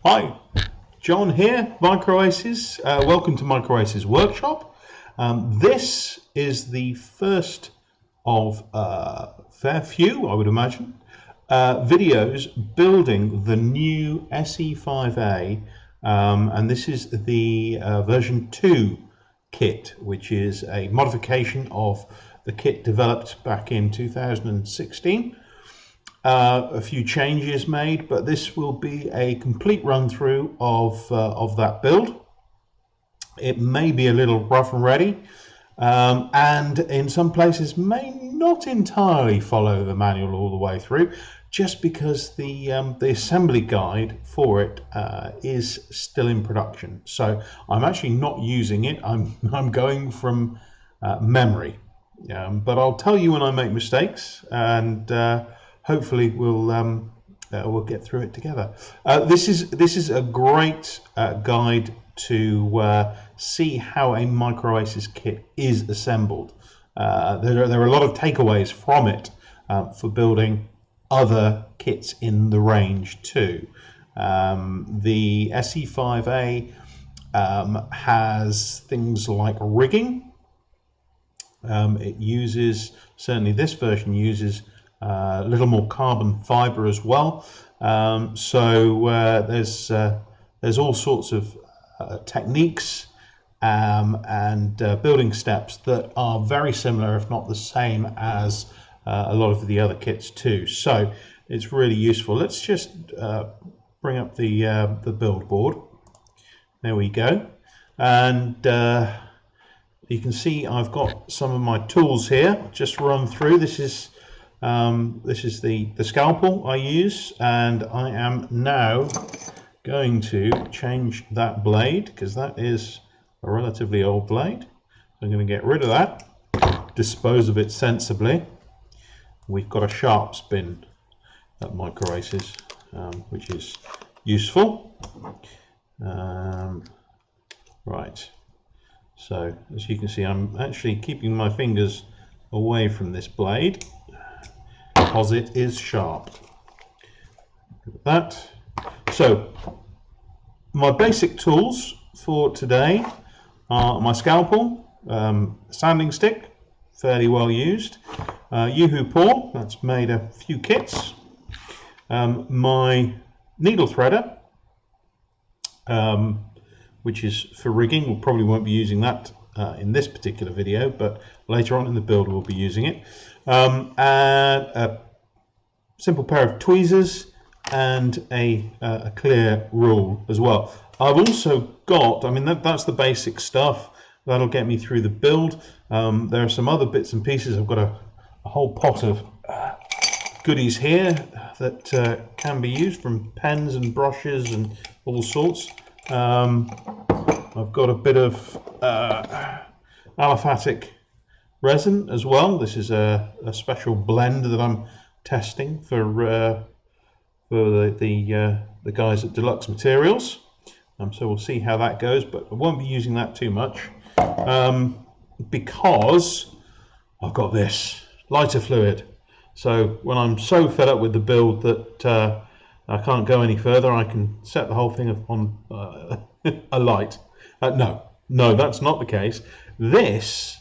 Hi, John here, Microaces. Welcome to Microaces Workshop. This is the first of fair few, I would imagine, videos building the new SE5a, and this is the version 2 kit, which is a modification of the kit developed back in 2016. A few changes made, but this will be a complete run through of that build. It may be a little rough and ready, and in some places may not entirely follow the manual all the way through, just because the assembly guide for it is still in production. So I'm actually not using it. I'm going from memory, but I'll tell you when I make mistakes, and hopefully we'll get through it together. This is a great guide to see how a Microaces kit is assembled. There are a lot of takeaways from it for building other kits in the range too. The SE5a has things like rigging. It uses, certainly this version uses a little more carbon fiber as well, so there's all sorts of techniques and building steps that are very similar, if not the same, as a lot of the other kits too. So it's really useful. Let's just bring up the build board. There we go, and you can see I've got some of my tools here. Just run through. This is the scalpel I use, and I am now going to change that blade because that is a relatively old blade. So I'm going to get rid of that, dispose of it sensibly. We've got a sharps bin at Microaces, which is useful. Right, so as you can see, I'm actually keeping my fingers away from this blade because it is sharp. Look at that. So my basic tools for today are my scalpel, sanding stick, fairly well used, Yoo-hoo paw, that's made a few kits, my needle threader, which is for rigging. We probably won't be using that in this particular video, but later on in the build we'll be using it. And a simple pair of tweezers and a clear rule as well. I've also got, I mean, that's the basic stuff that'll get me through the build. There are some other bits and pieces. I've got a whole pot of goodies here that can be used, from pens and brushes and all sorts. I've got a bit of aliphatic resin as well. This is a special blend that I'm testing for the guys at Deluxe Materials. So we'll see how that goes, but I won't be using that too much because I've got this lighter fluid. So when I'm so fed up with the build that I can't go any further, I can set the whole thing on a light. No, that's not the case. This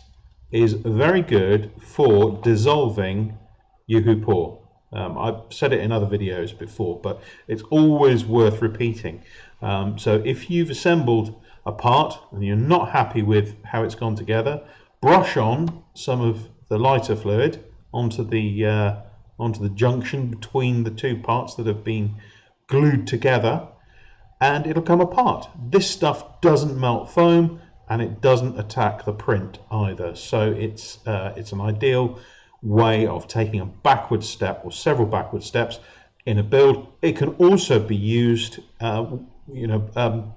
is very good for dissolving Yoo-hoo paw. I've said it in other videos before, but it's always worth repeating. So if you've assembled a part and you're not happy with how it's gone together, brush on some of the lighter fluid onto the junction between the two parts that have been glued together, and it'll come apart. This stuff doesn't melt foam, and it doesn't attack the print either. So it's an ideal way of taking a backward step, or several backward steps, in a build. It can also be used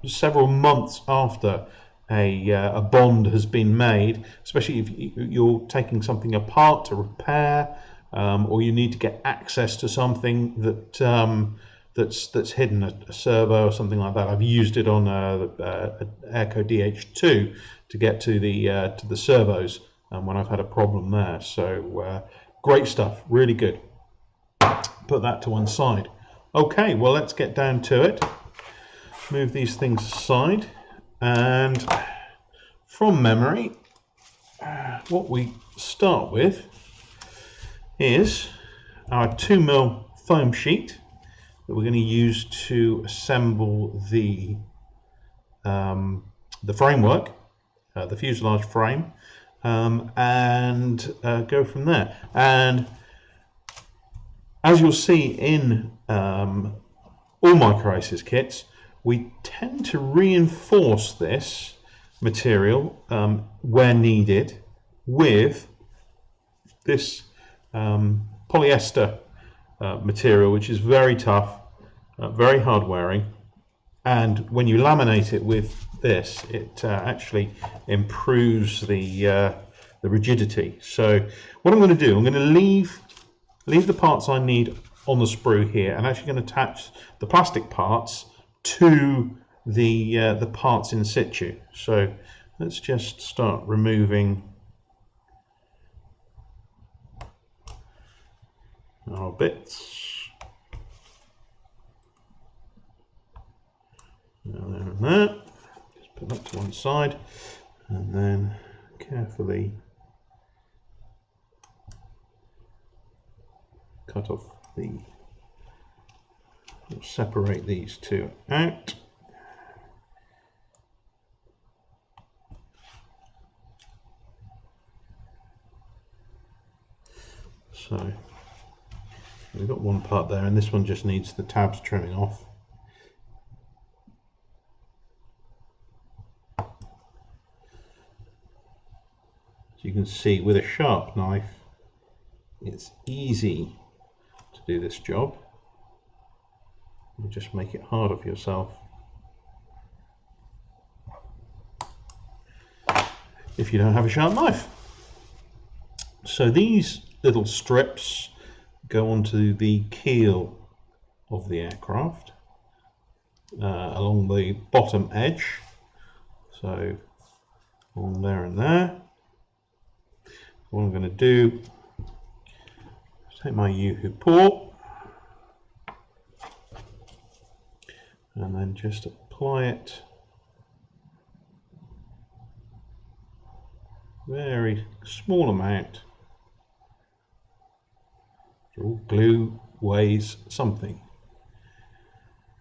several months after a bond has been made, especially if you're taking something apart to repair, or you need to get access to something that's hidden, a servo or something like that. I've used it on Airco DH2 to get to the servos when I've had a problem there. So great stuff, really good. Put that to one side. Okay, well, let's get down to it. move these things aside, and from memory, what we start with is our 2mm foam sheet that we're going to use to assemble the framework, the fuselage frame, and go from there. And as you'll see in all Microaces kits, we tend to reinforce this material where needed with this polyester material, which is very tough, very hard wearing, and when you laminate it with this, it actually improves the rigidity. So what I'm going to do, I'm going to leave the parts I need on the sprue here, and actually going to attach the plastic parts to the parts in situ. So let's just start removing our bits. There and there. Just put that to one side, and then carefully cut off separate these two out. So we've got one part there, and this one just needs the tabs trimming off. So you can see with a sharp knife, it's easy to do this job. You just make it harder for yourself if you don't have a sharp knife. So these little strips go onto the keel of the aircraft along the bottom edge, so along there and there. What I'm going to do is take my U-hook port and then just apply it very small amount. All glue weighs something,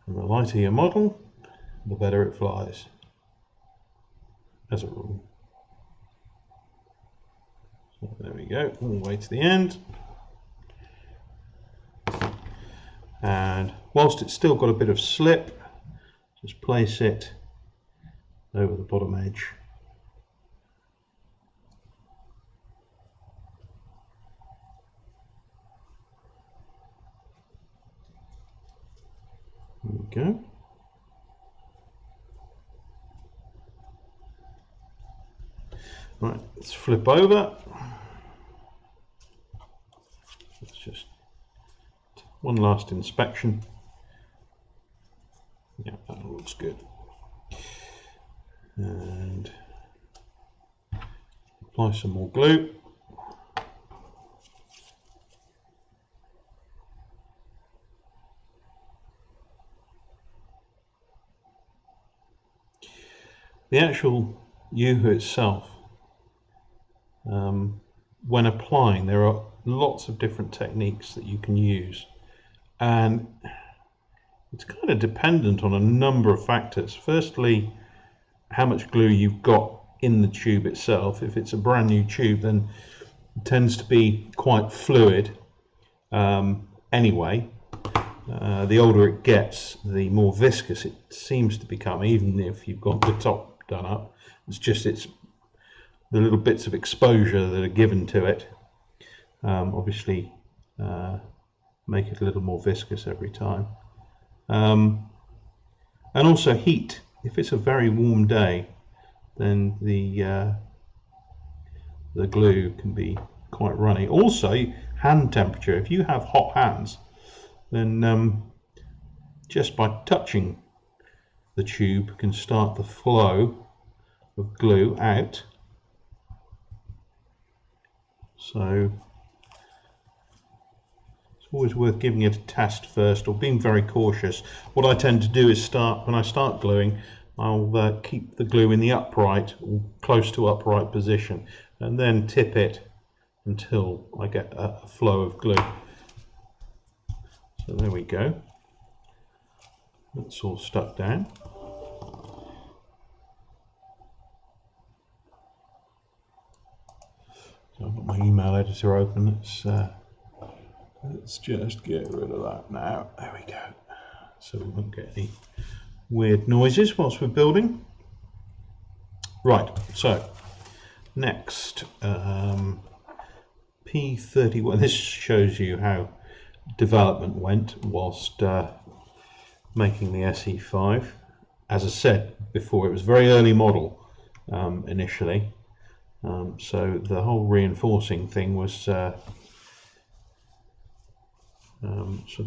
and the lighter your model, the better it flies, as a rule. So there we go, all the way to the end. And whilst it's still got a bit of slip, just place it over the bottom edge. There we go. Right, let's flip over. Let's just one last inspection. Yeah, that looks good. And apply some more glue. The actual U-hook itself, when applying, there are lots of different techniques that you can use, and it's kind of dependent on a number of factors. Firstly, how much glue you've got in the tube itself. If it's a brand new tube, then it tends to be quite fluid anyway. The older it gets, the more viscous it seems to become, even if you've got the top done up. It's the little bits of exposure that are given to it obviously make it a little more viscous every time. And also heat. If it's a very warm day, then the glue can be quite runny. Also, hand temperature. If you have hot hands, then just by touching the tube can start the flow of glue out. So always worth giving it a test first, or being very cautious. What I tend to do is when I start gluing, I'll keep the glue in the upright or close to upright position, and then tip it until I get a flow of glue. So there we go. That's all stuck down. So I've got my email editor open. Let's just get rid of that now. There we go. So we won't get any weird noises whilst we're building. Right, so next, P31. This shows you how development went whilst making the SE5. As I said before, it was a very early model initially. So the whole reinforcing thing was sort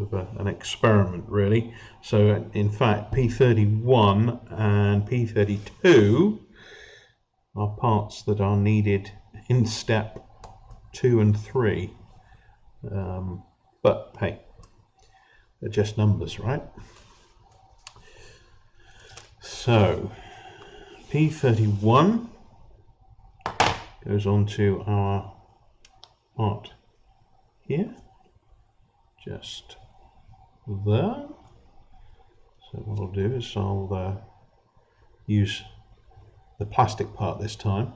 of an experiment, really. So in fact, P31 and P32 are parts that are needed in step 2 and 3. But hey, they're just numbers, right? So P31 goes on to our part here, just there. So what I'll do is I'll use the plastic part this time,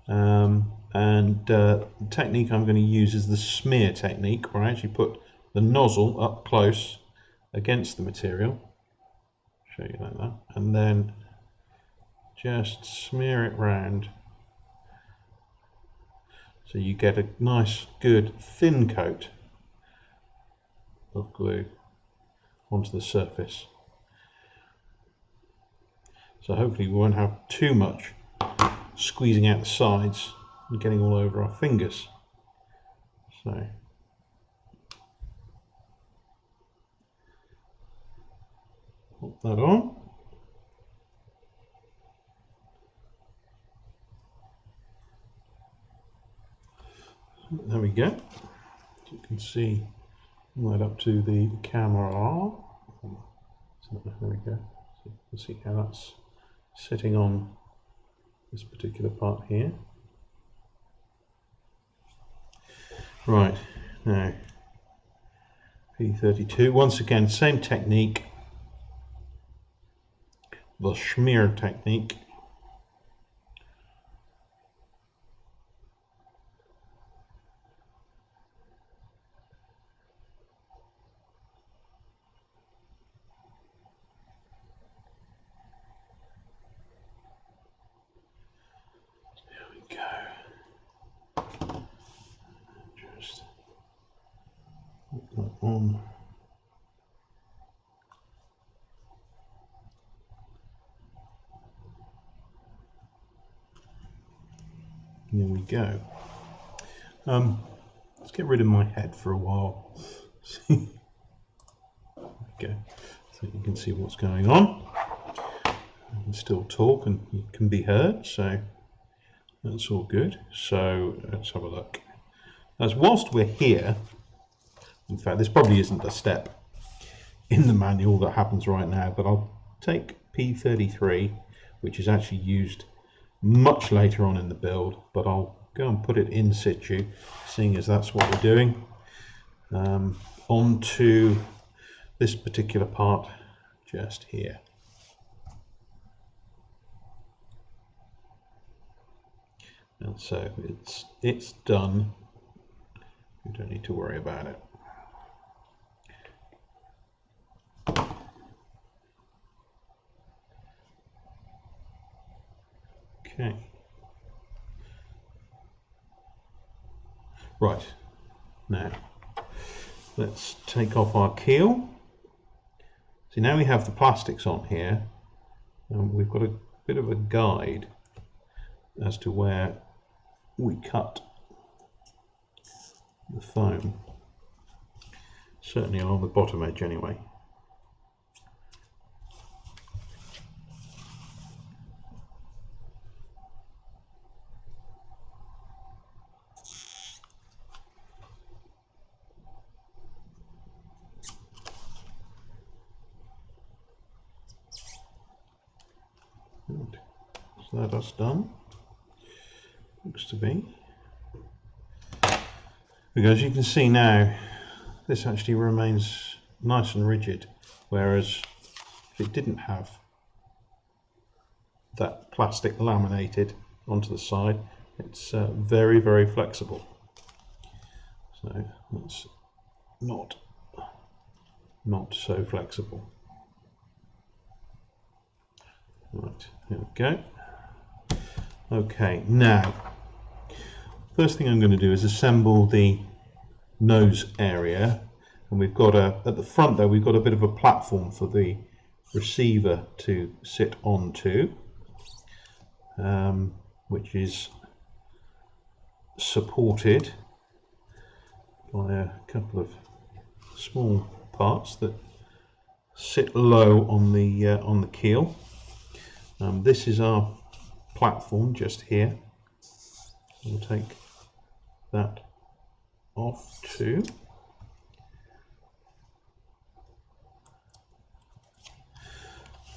and the technique I'm going to use is the smear technique, where I actually put the nozzle up close against the material, show you like that, and then just smear it round so you get a nice good thin coat of glue onto the surface. So hopefully we won't have too much squeezing out the sides and getting all over our fingers. So put that on. There we go. You can see right up to the camera. So there we go. So you can see how that's sitting on this particular part here. Right, now P32, once again same technique, the smear technique. Just put that on. There we go. Let's get rid of my head for a while. Okay, so you can see what's going on. I can still talk and you can be heard, so that's all good. So let's have a look. As whilst we're here, in fact this probably isn't a step in the manual that happens right now, but I'll take P33, which is actually used much later on in the build, but I'll go and put it in situ, seeing as that's what we're doing, onto this particular part just here. And so it's done. We don't need to worry about it. Okay. Right. Now let's take off our keel. See, now we have the plastics on here, and we've got a bit of a guide as to where we cut the foam, certainly along the bottom edge anyway. So that's done. Looks to be. Because you can see now, this actually remains nice and rigid, whereas if it didn't have that plastic laminated onto the side, it's very, very flexible. So it's not so flexible. Right, here we go. Okay, now first thing I'm going to do is assemble the nose area, and we've got at the front there we've got a bit of a platform for the receiver to sit onto, which is supported by a couple of small parts that sit low on the keel. This is our platform just here. We'll take that off too.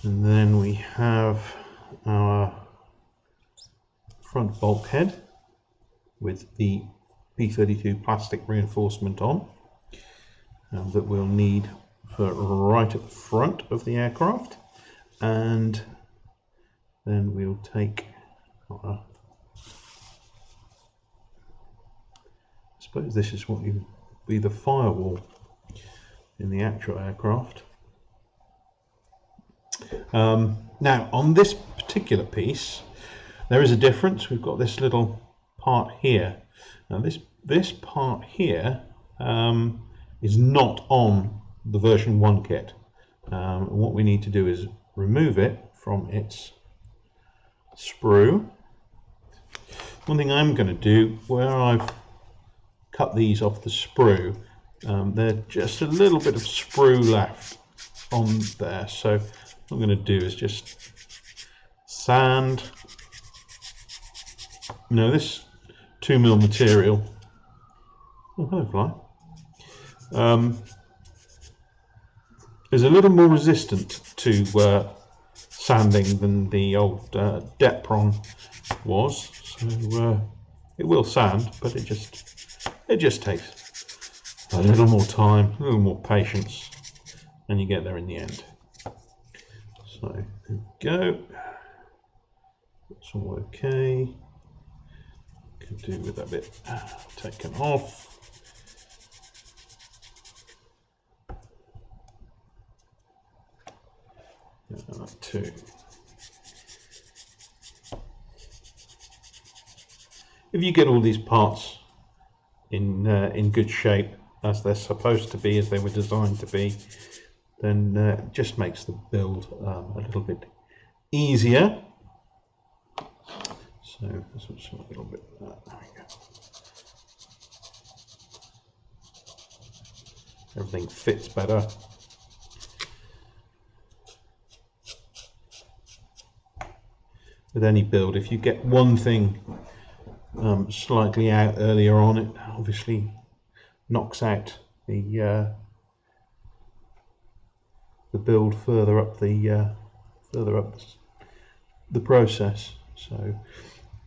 And then we have our front bulkhead with the P32 plastic reinforcement on, that we'll need for right at the front of the aircraft. And then we'll take I suppose this is what would be the firewall in the actual aircraft. Now on this particular piece there is a difference. We've got this little part here. Now this part here is not on the version 1 kit. What we need to do is remove it from its sprue. One thing I'm going to do, where I've cut these off the sprue, there's just a little bit of sprue left on there, so what I'm going to do is just sand. Now this 2mm material, oh hello fly, is a little more resistant to sanding than the old Depron was, so it will sand, but it just takes a little more time, a little more patience, and you get there in the end. So there we go. That's all okay. Could do with that bit taken off. That too. If you get all these parts in good shape, as they're supposed to be, as they were designed to be, then it just makes the build a little bit easier. So this was a little bit. There we go. Everything fits better. With any build, if you get one thing slightly out earlier on, it obviously knocks out the build further up the process. So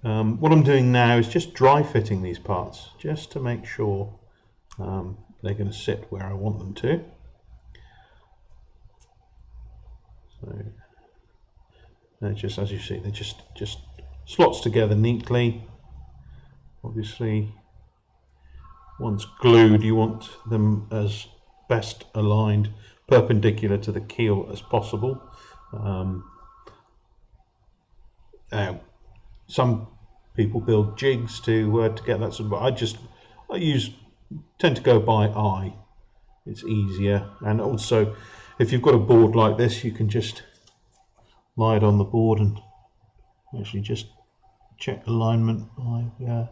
what I'm doing now is just dry fitting these parts, just to make sure they're going to sit where I want them to. So they're just, as you see, they just slots together neatly. Obviously, once glued, you want them as best aligned, perpendicular to the keel as possible. Now, some people build jigs to get that sort of. I tend to go by eye. It's easier, and also, if you've got a board like this, you can just lie it on the board and actually just check alignment by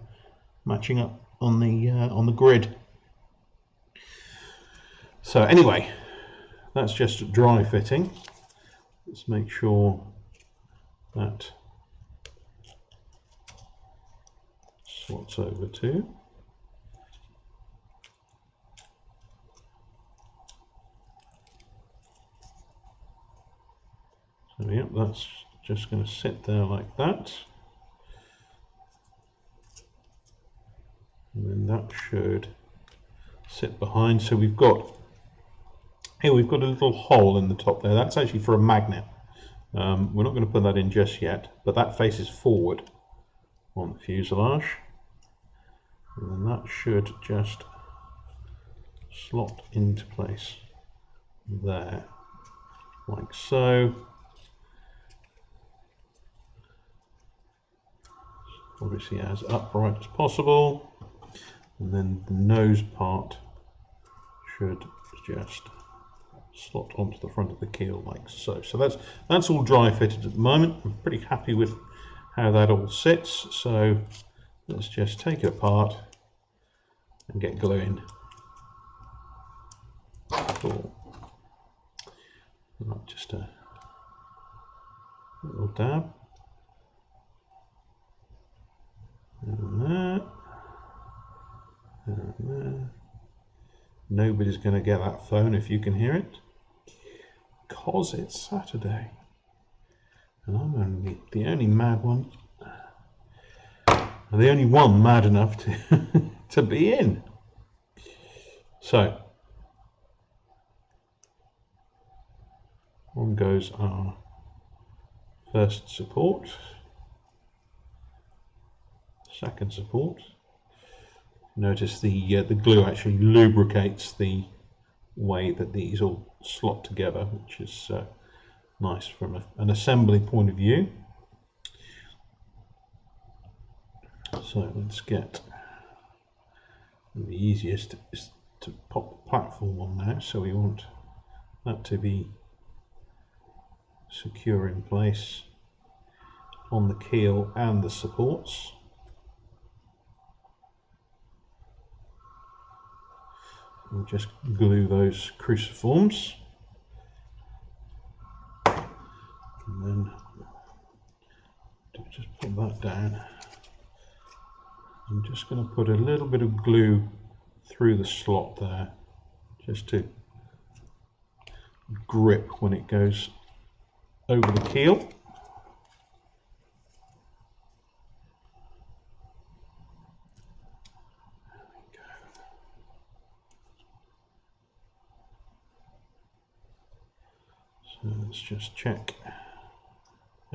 matching up on the grid. So anyway, that's just dry fitting. Let's make sure that slots over too. So yeah, that's just going to sit there like that. And then that should sit behind. So we've got here, we've got a little hole in the top there. That's actually for a magnet. We're not going to put that in just yet, but that faces forward on the fuselage. And then that should just slot into place there, like so. Obviously as upright as possible. And then the nose part should just slot onto the front of the keel like so. So that's all dry fitted at the moment. I'm pretty happy with how that all sits. So let's just take it apart and get gluing. Cool. Right, just a little dab. And there. And there. Nobody's going to get that phone if you can hear it, because it's Saturday and I'm only the only mad one, the only one mad enough to to be in. So on goes our first support, second support. Notice the glue actually lubricates the way that these all slot together, which is nice from an assembly point of view. So let's get, the easiest is to pop the platform on now. So we want that to be secure in place on the keel and the supports. We'll just glue those cruciforms, and then just put that down. I'm just going to put a little bit of glue through the slot there, just to grip when it goes over the keel. So let's just check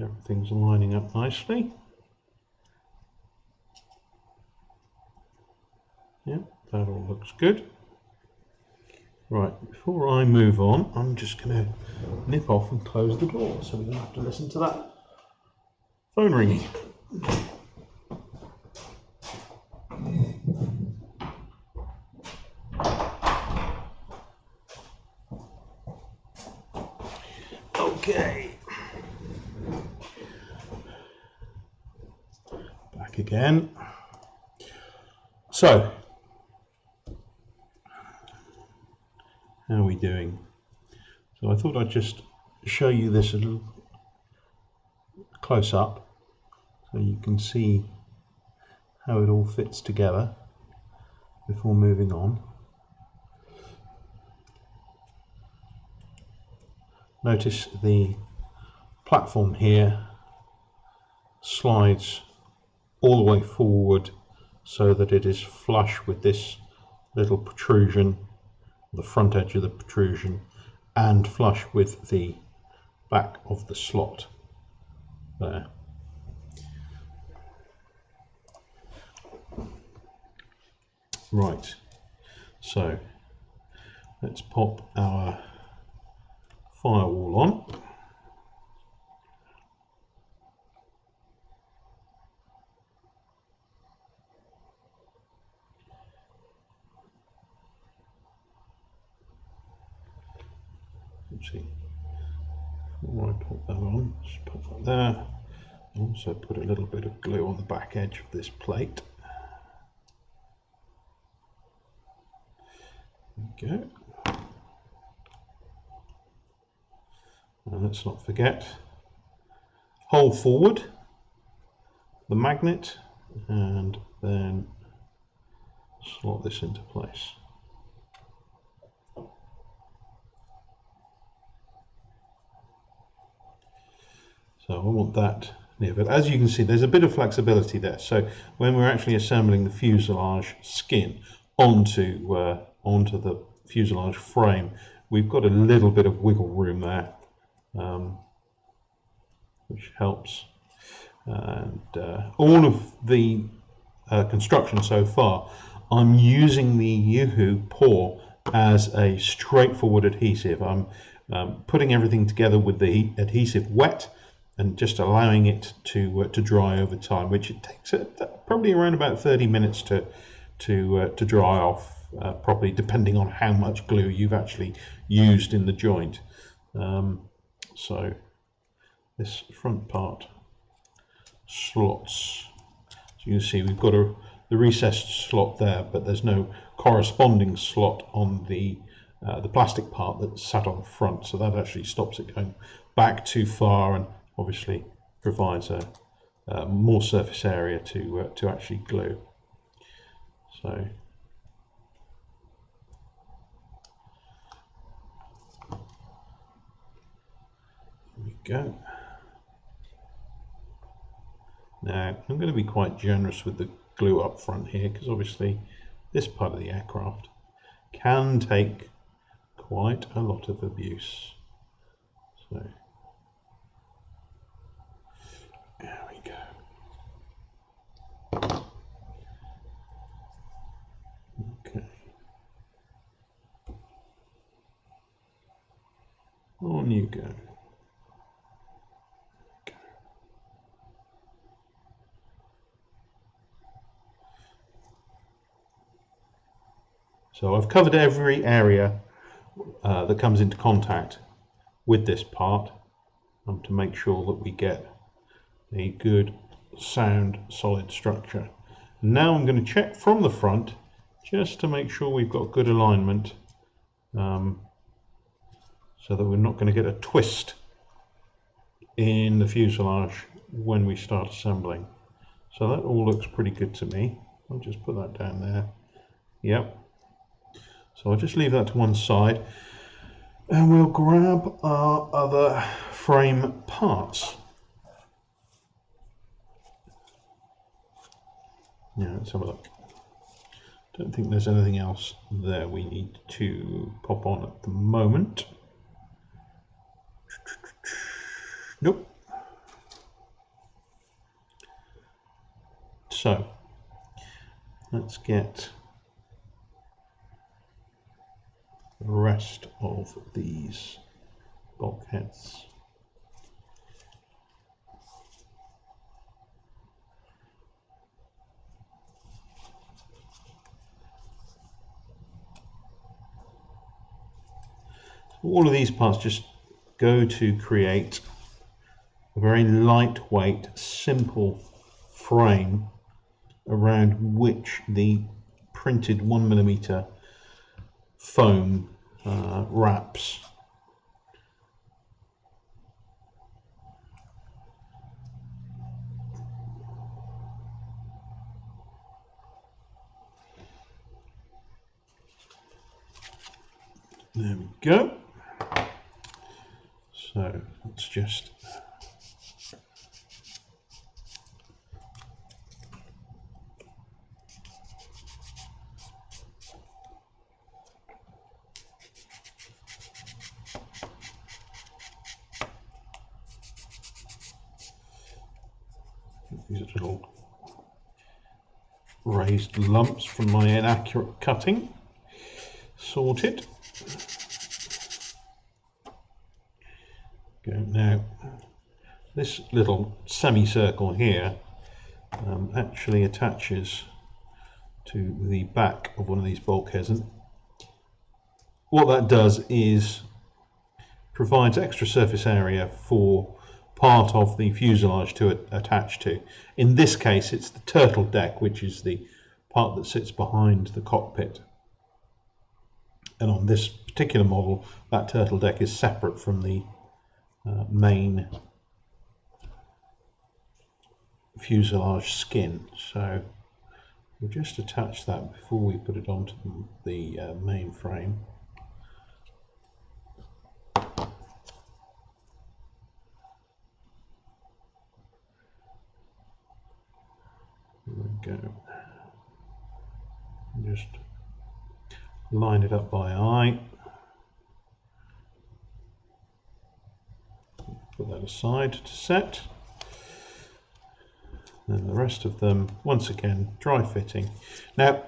everything's lining up nicely. Yeah, that all looks good. Right, before I move on, I'm just going to nip off and close the door so we don't have to listen to that phone ringing. Okay, back again. So, how are we doing? So I thought I'd just show you this a little close up so you can see how it all fits together before moving on. Notice the platform here slides all the way forward so that it is flush with this little protrusion, the front edge of the protrusion, and flush with the back of the slot there. Right, so let's pop our firewall on. Let's see, before I pop that on, just pop that there. Also put a little bit of glue on the back edge of this plate. There we go. And let's not forget, hole forward, the magnet, and then slot this into place. So I want that near, but as you can see, there's a bit of flexibility there. So when we're actually assembling the fuselage skin onto the fuselage frame, we've got a little bit of wiggle room there, which helps. And all of the construction so far, I'm using the Yoo-Hoo pour as a straightforward adhesive. I'm putting everything together with the adhesive wet and just allowing it to dry over time, which it takes probably around about 30 minutes to dry off properly, depending on how much glue you've actually used in the joint. So this front part slots. So you can see we've got the recessed slot there, but there's no corresponding slot on the plastic part that's sat on the front, so that actually stops it going back too far and obviously provides a more surface area to actually glue. So there we go. Now I'm going to be quite generous with the glue up front here, because obviously this part of the aircraft can take quite a lot of abuse. So there we go. Okay. On you go. So I've covered every area that comes into contact with this part to make sure that we get a good, sound, solid structure. Now I'm going to check from the front just to make sure we've got good alignment, so that we're not going to get a twist in the fuselage when we start assembling. So that all looks pretty good to me. I'll just put that down there. Yep. So I'll just leave that to one side, and we'll grab our other frame parts. Now let's have a look. Don't think there's anything else there we need to pop on at the moment. Nope. So let's get the rest of these bulkheads. All of these parts just go to create a very lightweight, simple frame around which the printed 1mm foam wraps. There we go. So let's just these are little raised lumps from my inaccurate cutting sorted. Go now. This little semicircle here actually attaches to the back of one of these bulkheads, and what that does is provides extra surface area for part of the fuselage to attach to. In this case, it's the turtle deck, which is the part that sits behind the cockpit. And on this particular model, that turtle deck is separate from the main fuselage skin. So we'll just attach that before we put it onto the main frame. go. Just line it up by eye. Put that aside to set. And the rest of them, once again, dry fitting. Now,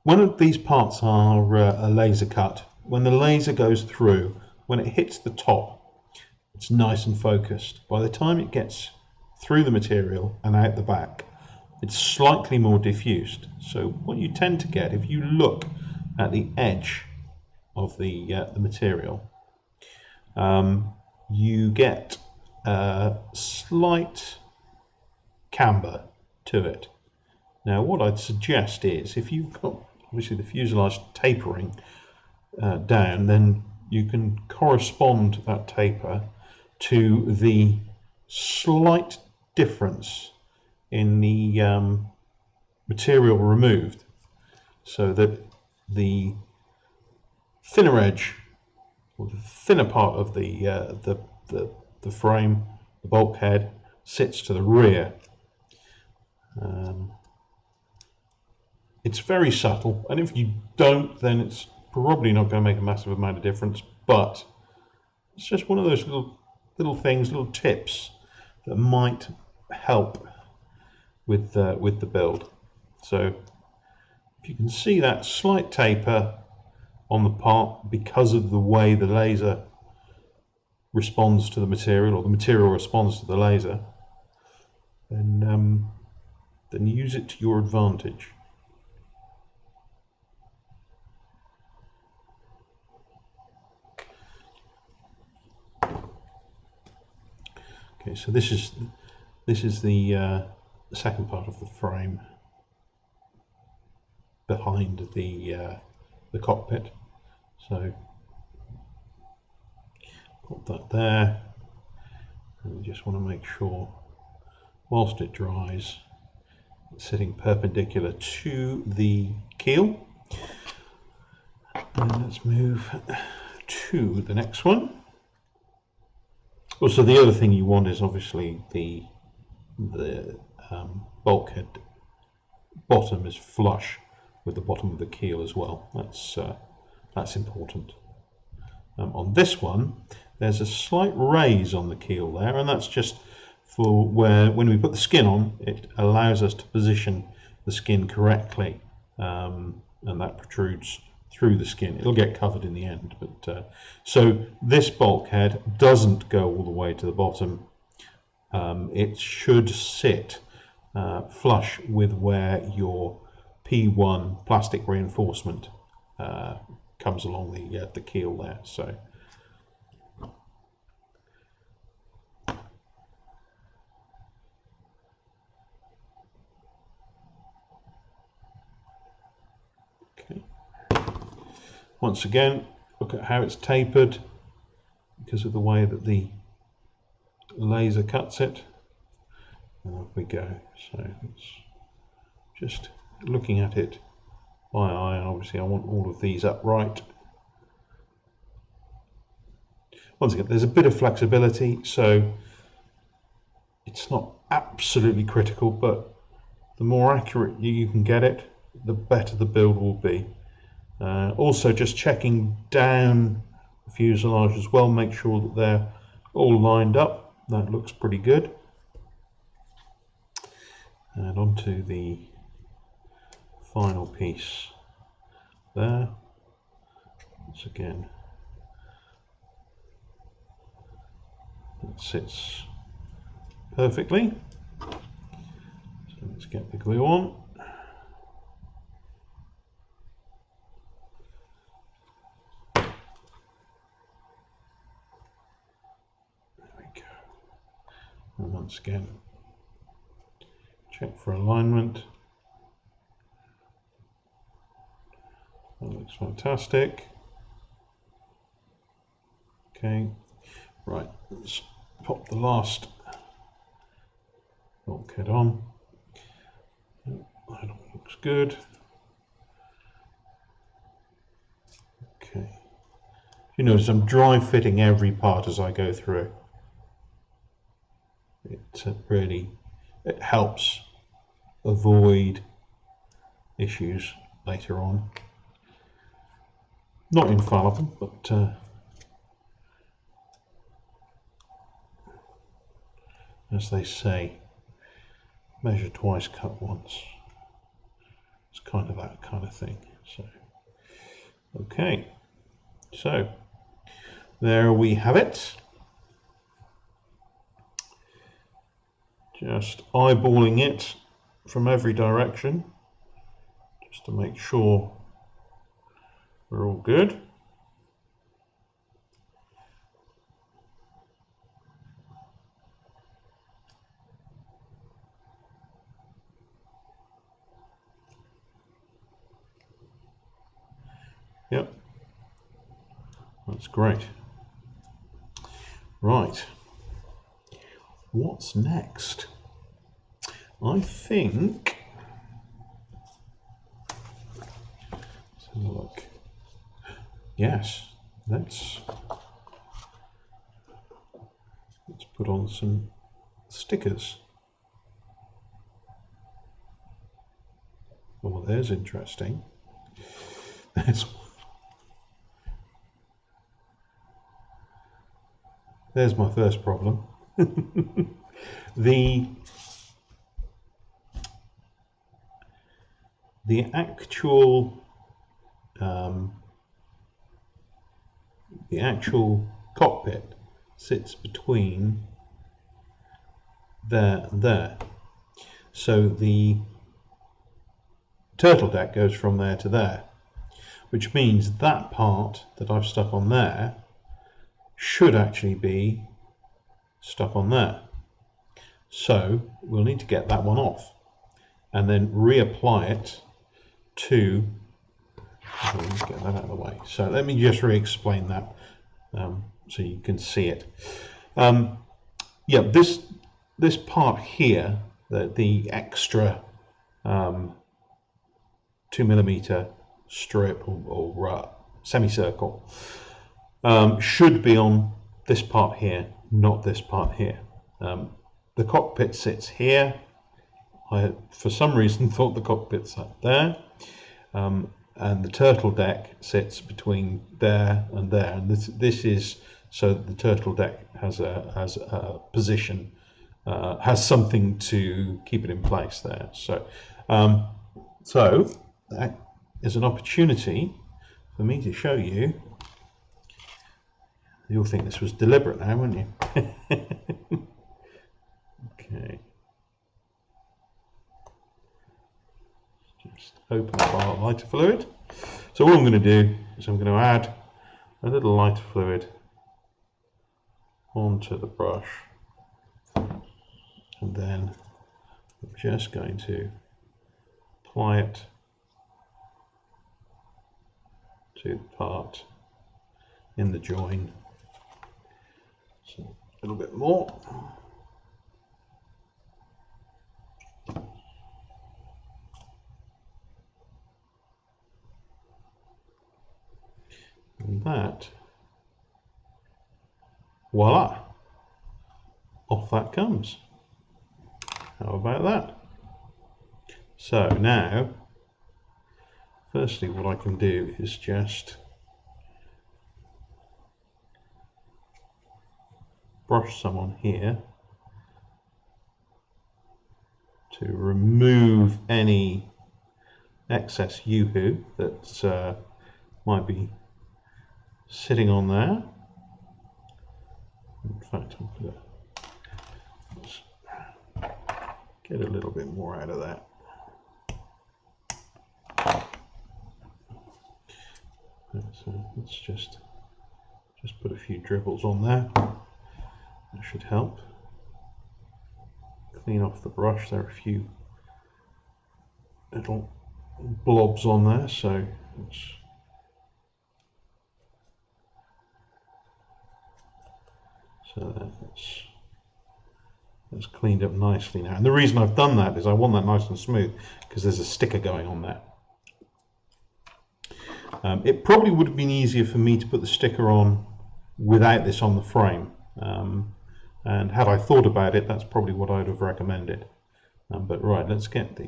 one of these parts are a laser cut. When the laser goes through, when it hits the top, it's nice and focused. By the time it gets through the material and out the back, it's slightly more diffused. So what you tend to get, if you look at the edge of the material, you get a slight camber to it. Now what I'd suggest is, if you've got obviously the fuselage tapering down, then you can correspond that taper to the slight difference in the material removed, so that the thinner edge, or the thinner part of the frame, the bulkhead, sits to the rear. It's very subtle, and if you don't, then it's probably not going to make a massive amount of difference, but it's just one of those little things, little tips that might help with the build. So if you can see that slight taper on the part because of the way the laser responds to the material, or the material responds to the laser, then use it to your advantage. Okay, so this is the second part of the frame behind the cockpit. So put that there, and we just want to make sure, whilst it dries, it's sitting perpendicular to the keel. And let's move to the next one. Also, the other thing you want is obviously the bulkhead bottom is flush with the bottom of the keel as well. That's important. On this one, there's a slight raise on the keel there, and that's just for where, when we put the skin on, it allows us to position the skin correctly, and that protrudes through the skin. It'll get covered in the end, but so this bulkhead doesn't go all the way to the bottom. It should sit flush with where your P1 plastic reinforcement comes along the keel there. So okay. Once again, look at how it's tapered because of the way that the laser cuts it. And off we go. So it's just looking at it by eye, and obviously I want all of these upright. Once again, there's a bit of flexibility, so it's not absolutely critical, but the more accurate you can get it, the better the build will be. Also, just checking down the fuselage as well, make sure that they're all lined up. That looks pretty good. And onto the final piece there. Once again, it sits perfectly. So let's get the glue on. And once again, check for alignment. That looks fantastic. Okay, right, let's pop the last bulkhead on. That looks good. Okay, you notice I'm dry fitting every part as I go through. It helps avoid issues later on. Not infallible, but as they say, measure twice, cut once. It's kind of that kind of thing. So, okay, so there we have it. Just eyeballing it from every direction, just to make sure we're all good. Yep, that's great. Right, what's next? I think, let's have a look. Yes, let's put on some stickers. Oh, there's interesting. There's my first problem. The actual cockpit sits between there and there. So the turtle deck goes from there to there, which means that part that I've stuck on there should actually be stuck on there. So we'll need to get that one off and then reapply it to, let's get that out of the way. So let me just re-explain that so you can see it. Yeah, this part here, the extra 2mm strip or semicircle, should be on this part here, not this part here. The cockpit sits here. I, for some reason, thought the cockpit sat there, and the turtle deck sits between there and there. And this is so that the turtle deck has a position, has something to keep it in place there. So, so that is an opportunity for me to show you. You'll think this was deliberate now, won't you? Okay. Just open up our lighter fluid. So what I'm going to do is I'm going to add a little lighter fluid onto the brush, and then I'm just going to apply it to the part in the join. So a little bit more. And that, voila, off that comes. How about that? So now, firstly, what I can do is just brush some on here to remove any excess yoo-hoo that might be sitting on there. In fact, I'm going to get a little bit more out of that. So let's just put a few dribbles on there. That should help. Clean off the brush. There are a few little blobs on there, so that's cleaned up nicely now. And the reason I've done that is I want that nice and smooth because there's a sticker going on there. It probably would have been easier for me to put the sticker on without this on the frame. And had I thought about it, that's probably what I'd have recommended. But right, let's get the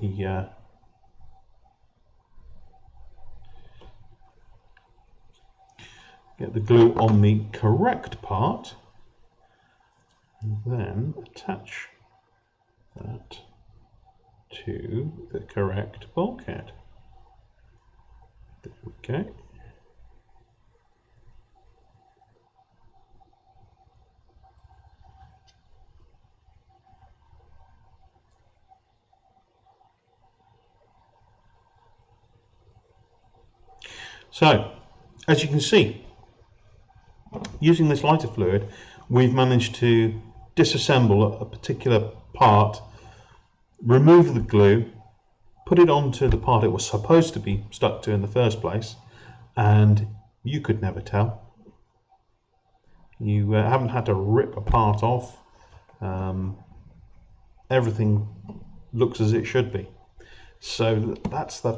glue on the correct part, and then attach that to the correct bulkhead. There we go. So, as you can see, using this lighter fluid, we've managed to disassemble a particular part, remove the glue, put it onto the part it was supposed to be stuck to in the first place, and you could never tell. You haven't had to rip a part off. Everything looks as it should be. So that's the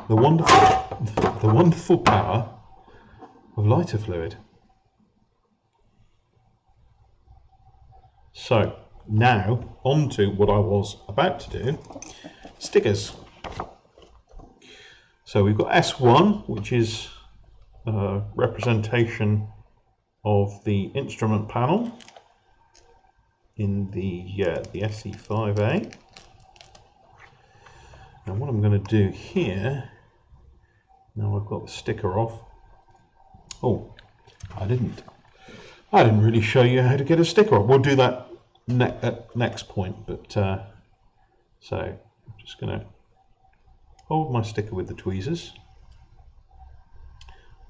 wonderful power of lighter fluid. So now on to what I was about to do, stickers. So we've got S1, which is a representation of the instrument panel in the SE5a. And what I'm going to do here, now I've got the sticker off. Oh, I didn't really show you how to get a sticker off. We'll do that at next point. But so I'm just going to hold my sticker with the tweezers,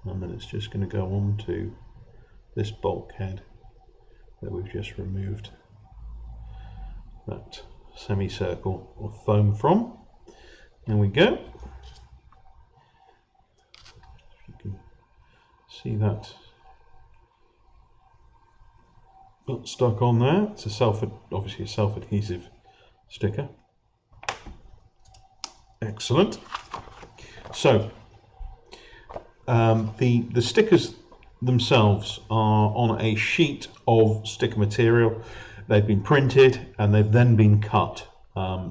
and then it's just going to go on to this bulkhead that we've just removed that semicircle of foam from. There we go. You can see that got stuck on there. It's obviously a self-adhesive sticker. Excellent. So the stickers themselves are on a sheet of sticker material. They've been printed and they've then been cut.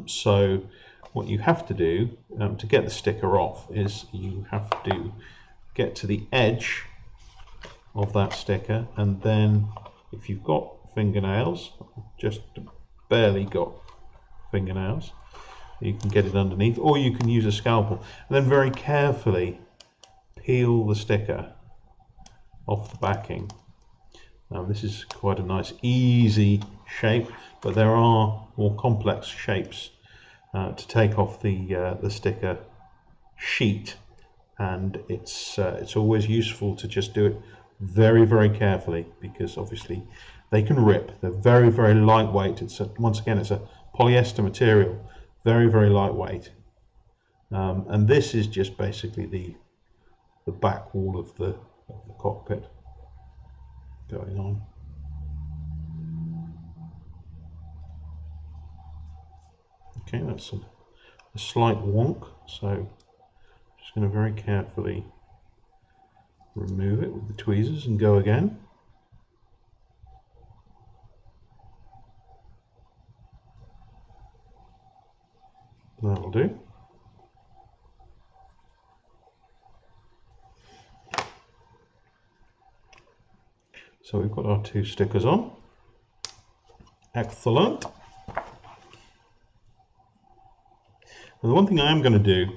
So what you have to do to get the sticker off is you have to get to the edge of that sticker, and then if you've got fingernails, just barely got fingernails, you can get it underneath, or you can use a scalpel, and then very carefully peel the sticker off the backing. Now this is quite a nice easy shape, but there are more complex shapes to take off the sticker sheet, and it's always useful to just do it very, very carefully, because obviously they can rip. They're very, very lightweight. Once again, it's a polyester material, very, very lightweight, and this is just basically the back wall of the cockpit going on. Okay, that's a slight wonk, so I'm just going to very carefully remove it with the tweezers and go again. That'll do. So we've got our two stickers on. Excellent. Now the one thing I am going to do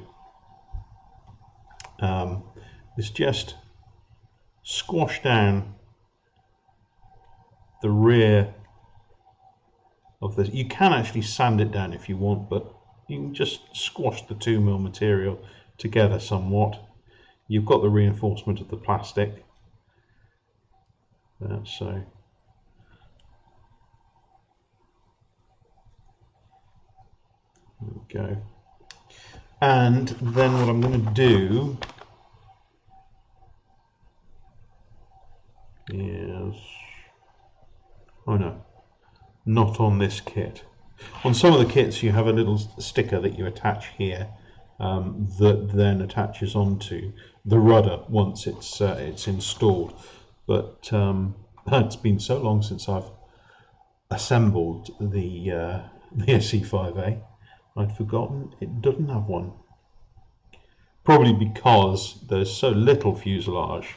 is just squash down the rear of this. You can actually sand it down if you want, but you can just squash the 2mm material together somewhat. You've got the reinforcement of the plastic. So there we go. And then what I'm going to do is, oh no, not on this kit. On some of the kits you have a little sticker that you attach here that then attaches onto the rudder once it's installed. But it's been so long since I've assembled the the SE5a. I'd forgotten it doesn't have one. Probably because there's so little fuselage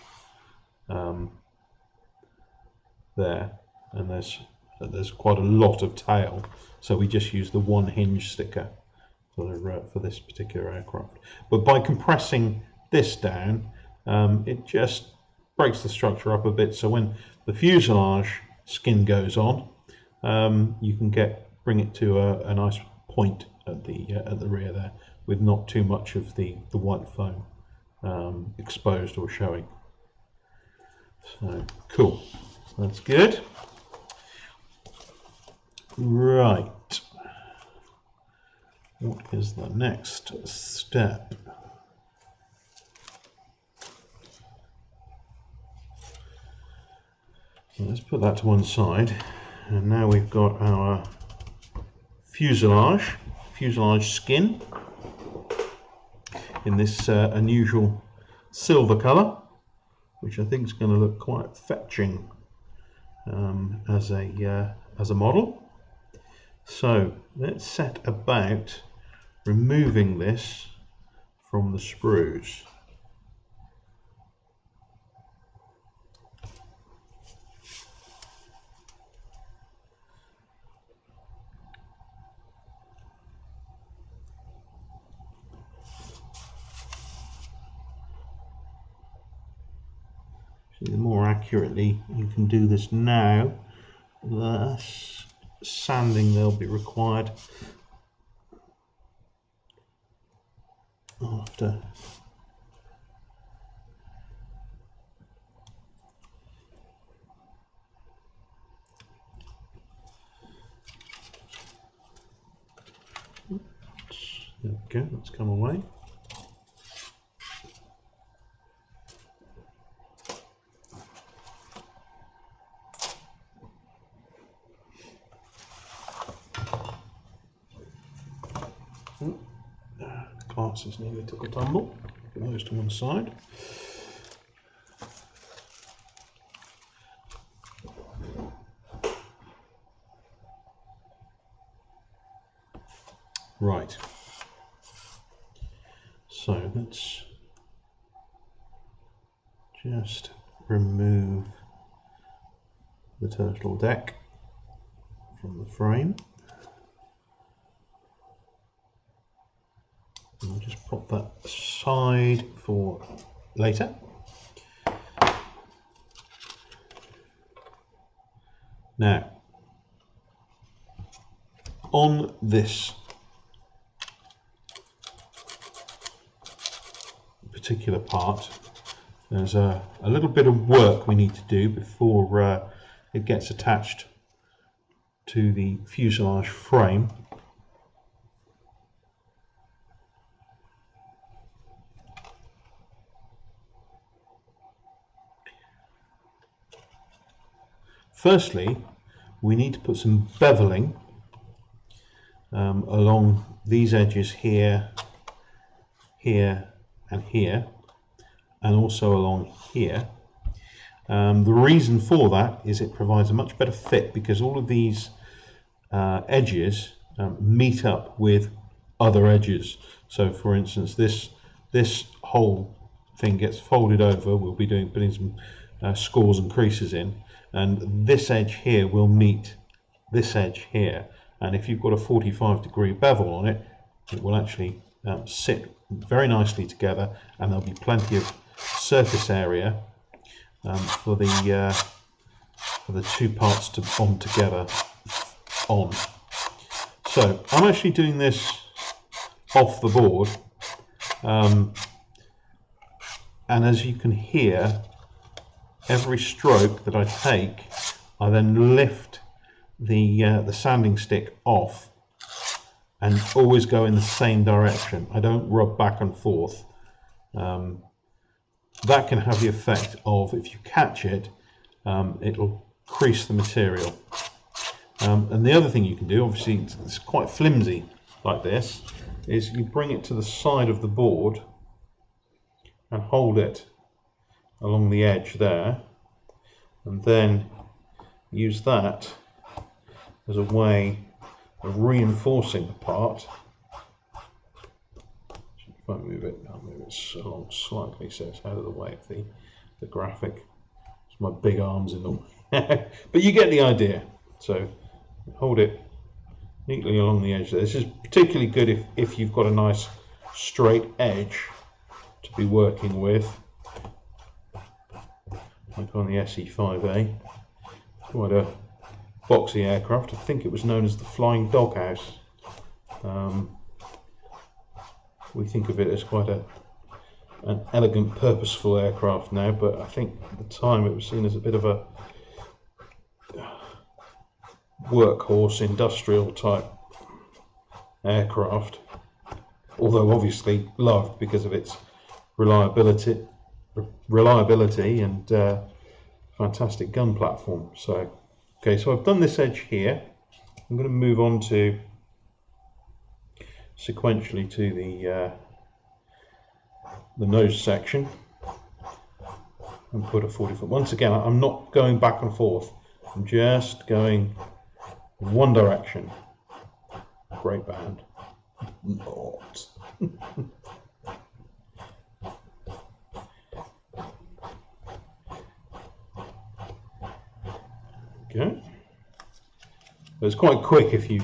there, and there's quite a lot of tail, so we just use the one hinge sticker for this particular aircraft. But by compressing this down, it just breaks the structure up a bit, so when the fuselage skin goes on, you can bring it to a nice point at the rear there, with not too much of the white foam exposed or showing. So cool, that's good. Right, what is the next step? So let's put that to one side, and now we've got our fuselage skin in this unusual silver colour, which I think is going to look quite fetching as a model. So let's set about removing this from the sprues. The more accurately you can do this now, the less sanding there'll be required after. There we go, that's come away. Glasses nearly took a tumble. Put those to one side. Right. So let's just remove the turtle deck from the frame. And I'll just pop that aside for later. Now, on this particular part, there's a little bit of work we need to do before it gets attached to the fuselage frame. Firstly, we need to put some beveling along these edges here, here and here, and also along here. The reason for that is it provides a much better fit, because all of these edges meet up with other edges. So for instance, this whole thing gets folded over. We'll be putting some scores and creases in, and this edge here will meet this edge here, and if you've got a 45-degree bevel on it, it will actually sit very nicely together, and there'll be plenty of surface area for the two parts to bond together on. So I'm actually doing this off the board, and as you can hear, every stroke that I take, I then lift the sanding stick off and always go in the same direction. I don't rub back and forth. That can have the effect of, if you catch it, it'll crease the material. And the other thing you can do, obviously it's quite flimsy like this, is you bring it to the side of the board and hold it along the edge there, and then use that as a way of reinforcing the part. If I move it, I'll move it along slightly so it's out of the way of the graphic. It's my big arms in the way. But you get the idea. So hold it neatly along the edge there. This is particularly good if you've got a nice straight edge to be working with, like on the SE5a. Quite a boxy aircraft. I think it was known as the Flying Doghouse. We think of it as quite an elegant, purposeful aircraft now, but I think at the time it was seen as a bit of a workhorse, industrial type aircraft, although obviously loved because of its reliability and fantastic gun platform. So, okay, so I've done this edge here. I'm going to move on to sequentially to the nose section and put a 40-foot. Once again, I'm not going back and forth. I'm just going in one direction. Great band. Not. Okay. But it's quite quick if you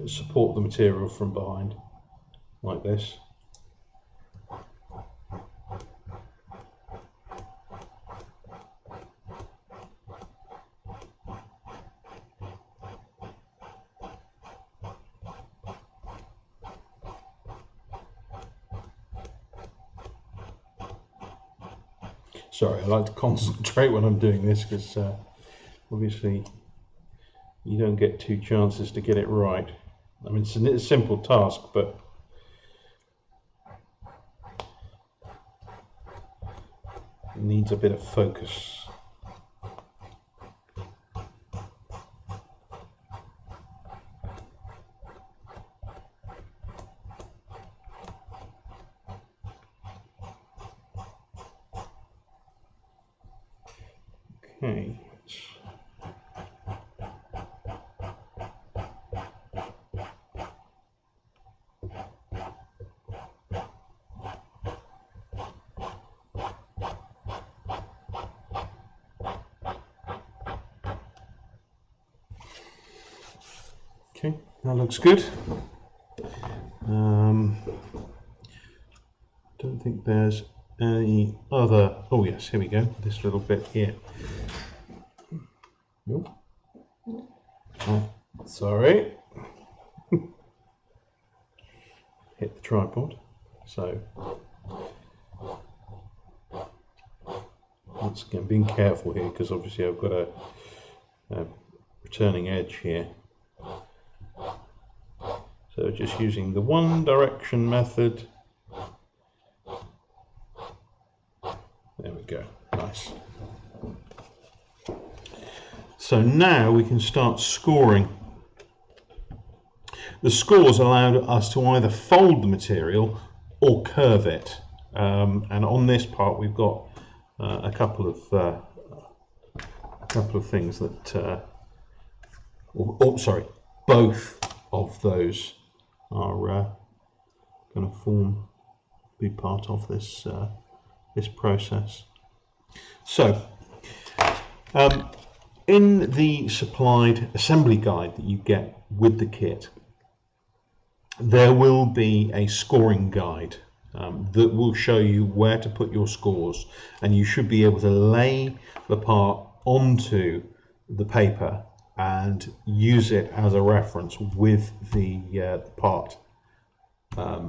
support the material from behind, like this. Sorry, I like to concentrate when I'm doing this because obviously you don't get two chances to get it right. I mean, it's a simple task, but it needs a bit of focus. Okay. Okay, that looks good. Don't think there's any other. Oh yes, here we go. This little bit here. Nope. Oh, sorry. Hit the tripod. So once again, being careful here because obviously I've got a returning edge here. So just using the one direction method. There we go, nice. So now we can start scoring. The scores allowed us to either fold the material or curve it. And on this part we've got a couple of things that, sorry, both of those are going to be part of this this process. So in the supplied assembly guide that you get with the kit, there will be a scoring guide that will show you where to put your scores, and you should be able to lay the part onto the paper and use it as a reference with the part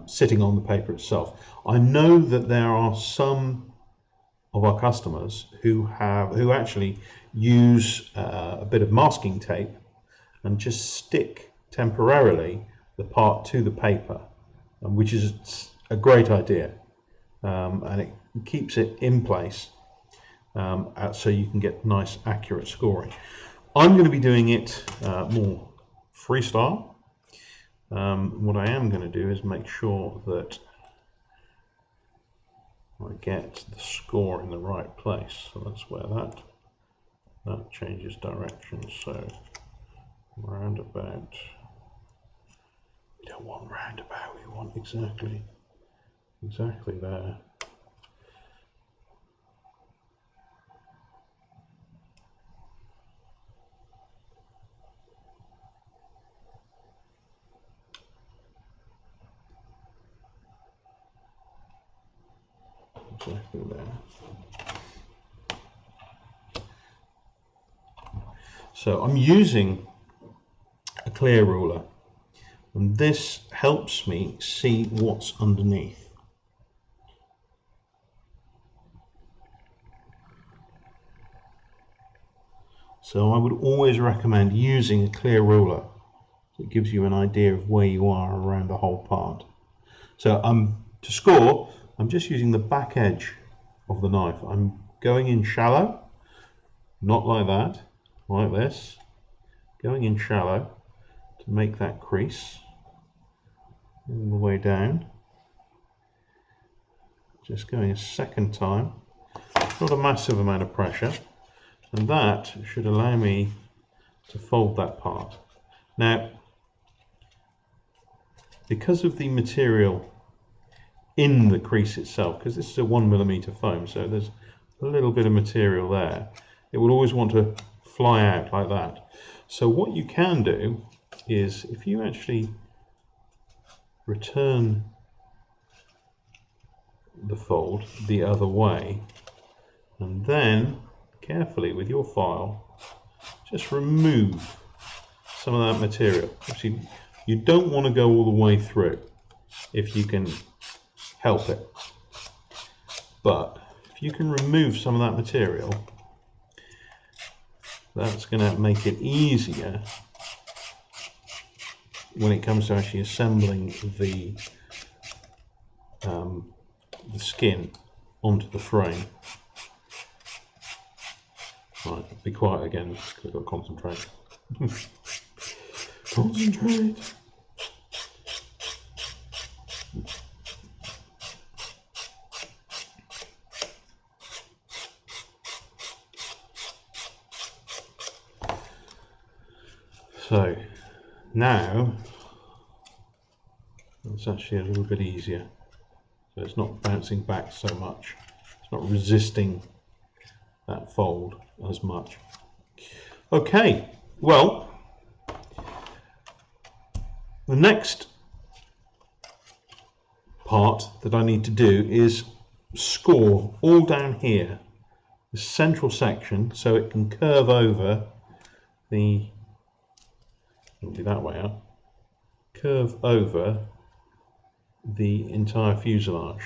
sitting on the paper itself. I know that there are some of our customers who actually use a bit of masking tape and just stick temporarily the part to the paper, which is a great idea, and it keeps it in place so you can get nice accurate scoring. I'm going to be doing it more freestyle. What I am going to do is make sure that I get the score in the right place. So that's where that changes direction. So round about We don't want roundabout, we want exactly there. Exactly there. So I'm using a clear ruler, and this helps me see what's underneath. So I would always recommend using a clear ruler. It gives you an idea of where you are around the whole part. So to score, I'm just using the back edge of the knife. I'm going in shallow, not like that, like this, going in shallow to make that crease all the way down. Just going a second time, not a massive amount of pressure, and that should allow me to fold that part. Now, because of the material in the crease itself, because this is a 1mm foam, so there's a little bit of material there, it will always want to fly out like that. So what you can do is, if you actually return the fold the other way, and then carefully with your file just remove some of that material. Actually, you don't want to go all the way through if you can help it, but if you can remove some of that material, that's going to make it easier when it comes to actually assembling the skin onto the frame. Right, be quiet again, because I've got to concentrate. Concentrate! So, now, it's actually a little bit easier. So it's not bouncing back so much. It's not resisting that fold as much. Okay, well, the next part that I need to do is score all down here, the central section, so it can curve over the, I'll do that way up, curve over the entire fuselage.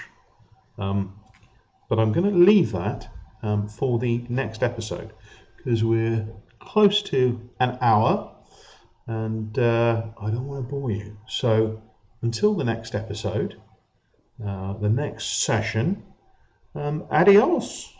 But I'm going to leave that for the next episode, because we're close to an hour and I don't want to bore you. So until the next episode, the next session, adios.